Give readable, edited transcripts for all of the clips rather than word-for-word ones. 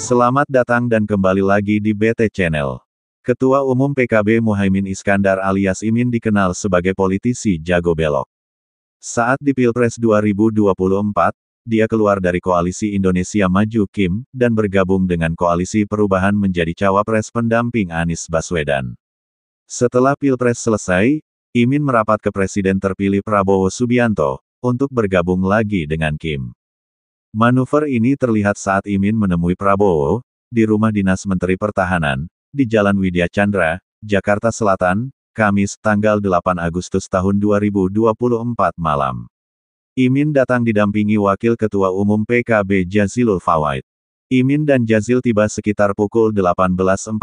Selamat datang dan kembali lagi di BT Channel. Ketua Umum PKB Muhaimin Iskandar alias Imin dikenal sebagai politisi jago belok. Saat di Pilpres 2024, dia keluar dari Koalisi Indonesia Maju (KIM) dan bergabung dengan Koalisi Perubahan menjadi cawapres pendamping Anies Baswedan. Setelah Pilpres selesai, Imin merapat ke Presiden terpilih Prabowo Subianto untuk bergabung lagi dengan KIM. Manuver ini terlihat saat Imin menemui Prabowo di rumah dinas Menteri Pertahanan di Jalan Widya Chandra, Jakarta Selatan, Kamis, tanggal 8 Agustus tahun 2024 malam. Imin datang didampingi Wakil Ketua Umum PKB Jazilul Fawait. Imin dan Jazil tiba sekitar pukul 18.45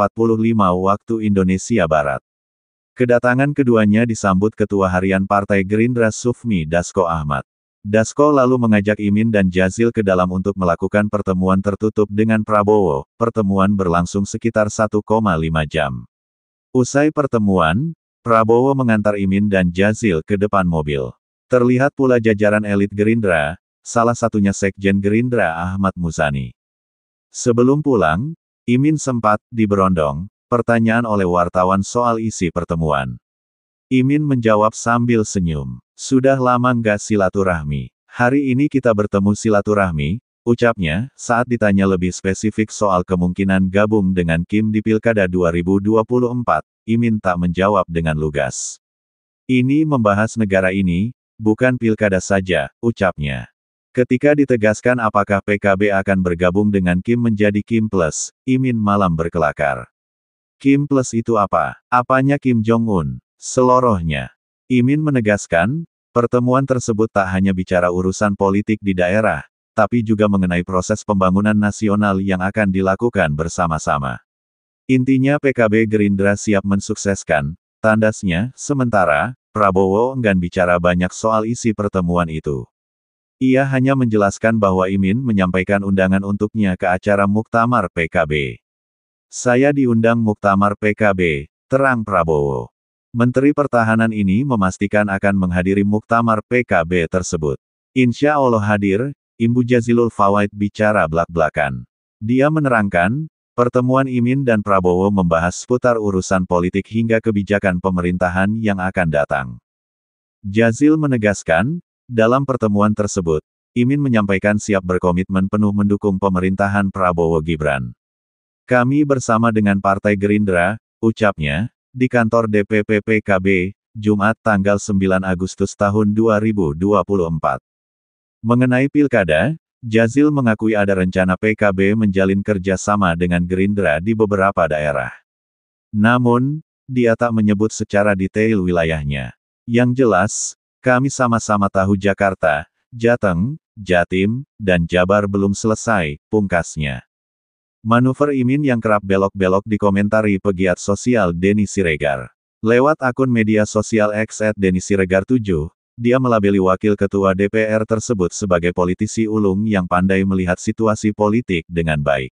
waktu Indonesia Barat. Kedatangan keduanya disambut Ketua Harian Partai Gerindra Sufmi Dasko Ahmad. Dasko lalu mengajak Imin dan Jazil ke dalam untuk melakukan pertemuan tertutup dengan Prabowo. Pertemuan berlangsung sekitar 1,5 jam. Usai pertemuan, Prabowo mengantar Imin dan Jazil ke depan mobil. Terlihat pula jajaran elit Gerindra, salah satunya Sekjen Gerindra Ahmad Muzani. Sebelum pulang, Imin sempat diberondong pertanyaan oleh wartawan soal isi pertemuan. Imin menjawab sambil senyum. Sudah lama nggak silaturahmi. Hari ini kita bertemu silaturahmi, ucapnya, saat ditanya lebih spesifik soal kemungkinan gabung dengan KIM di Pilkada 2024, Imin tak menjawab dengan lugas. Ini membahas negara ini, bukan Pilkada saja, ucapnya. Ketika ditegaskan apakah PKB akan bergabung dengan KIM menjadi KIM Plus, Imin malam berkelakar. KIM Plus itu apa? Apanya Kim Jong-un? Selorohnya. Imin menegaskan, pertemuan tersebut tak hanya bicara urusan politik di daerah, tapi juga mengenai proses pembangunan nasional yang akan dilakukan bersama-sama. Intinya PKB Gerindra siap mensukseskan, tandasnya, sementara, Prabowo enggan bicara banyak soal isi pertemuan itu. Ia hanya menjelaskan bahwa Imin menyampaikan undangan untuknya ke acara Muktamar PKB. Saya diundang Muktamar PKB, terang Prabowo. Menteri Pertahanan ini memastikan akan menghadiri Muktamar PKB tersebut. Insya Allah hadir, Imbu Jazilul Fawait bicara blak-blakan. Dia menerangkan, pertemuan Imin dan Prabowo membahas seputar urusan politik hingga kebijakan pemerintahan yang akan datang. Jazil menegaskan, dalam pertemuan tersebut, Imin menyampaikan siap berkomitmen penuh mendukung pemerintahan Prabowo Gibran. Kami bersama dengan Partai Gerindra, ucapnya, di kantor DPP PKB, Jumat tanggal 9 Agustus tahun 2024. Mengenai Pilkada, Jazil mengakui ada rencana PKB menjalin kerjasama dengan Gerindra di beberapa daerah. Namun, dia tak menyebut secara detail wilayahnya. Yang jelas, kami sama-sama tahu Jakarta, Jateng, Jatim, dan Jabar belum selesai, pungkasnya. Manuver Imin yang kerap belok-belok dikomentari pegiat sosial Denny Siregar. Lewat akun media sosial X @DennySiregar7, dia melabeli wakil ketua DPR tersebut sebagai politisi ulung yang pandai melihat situasi politik dengan baik.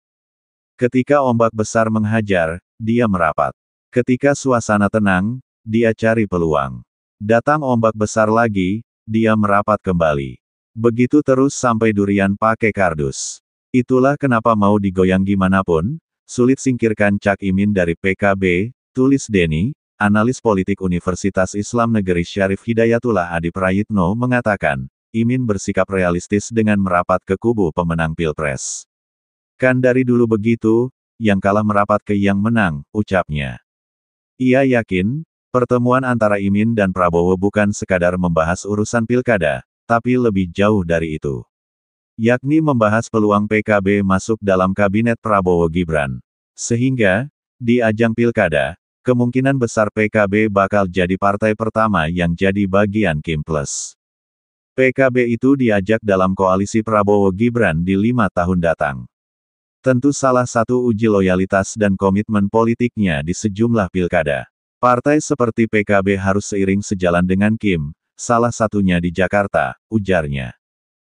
Ketika ombak besar menghajar, dia merapat. Ketika suasana tenang, dia cari peluang. Datang ombak besar lagi, dia merapat kembali. Begitu terus sampai durian pakai kardus. Itulah kenapa mau digoyang gimana pun, sulit singkirkan Cak Imin dari PKB, tulis Denny. Analis politik Universitas Islam Negeri Syarif Hidayatullah Adi Prayitno mengatakan, Imin bersikap realistis dengan merapat ke kubu pemenang Pilpres. Kan dari dulu begitu, yang kalah merapat ke yang menang, ucapnya. Ia yakin, pertemuan antara Imin dan Prabowo bukan sekadar membahas urusan Pilkada, tapi lebih jauh dari itu. Yakni membahas peluang PKB masuk dalam kabinet Prabowo Gibran. Sehingga, di ajang Pilkada, kemungkinan besar PKB bakal jadi partai pertama yang jadi bagian KIM Plus. PKB itu diajak dalam koalisi Prabowo Gibran di 5 tahun datang. Tentu salah satu uji loyalitas dan komitmen politiknya di sejumlah pilkada. Partai seperti PKB harus seiring sejalan dengan KIM, salah satunya di Jakarta, ujarnya.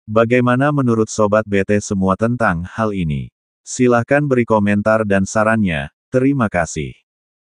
Bagaimana menurut Sobat BT semua tentang hal ini? Silahkan beri komentar dan sarannya, terima kasih.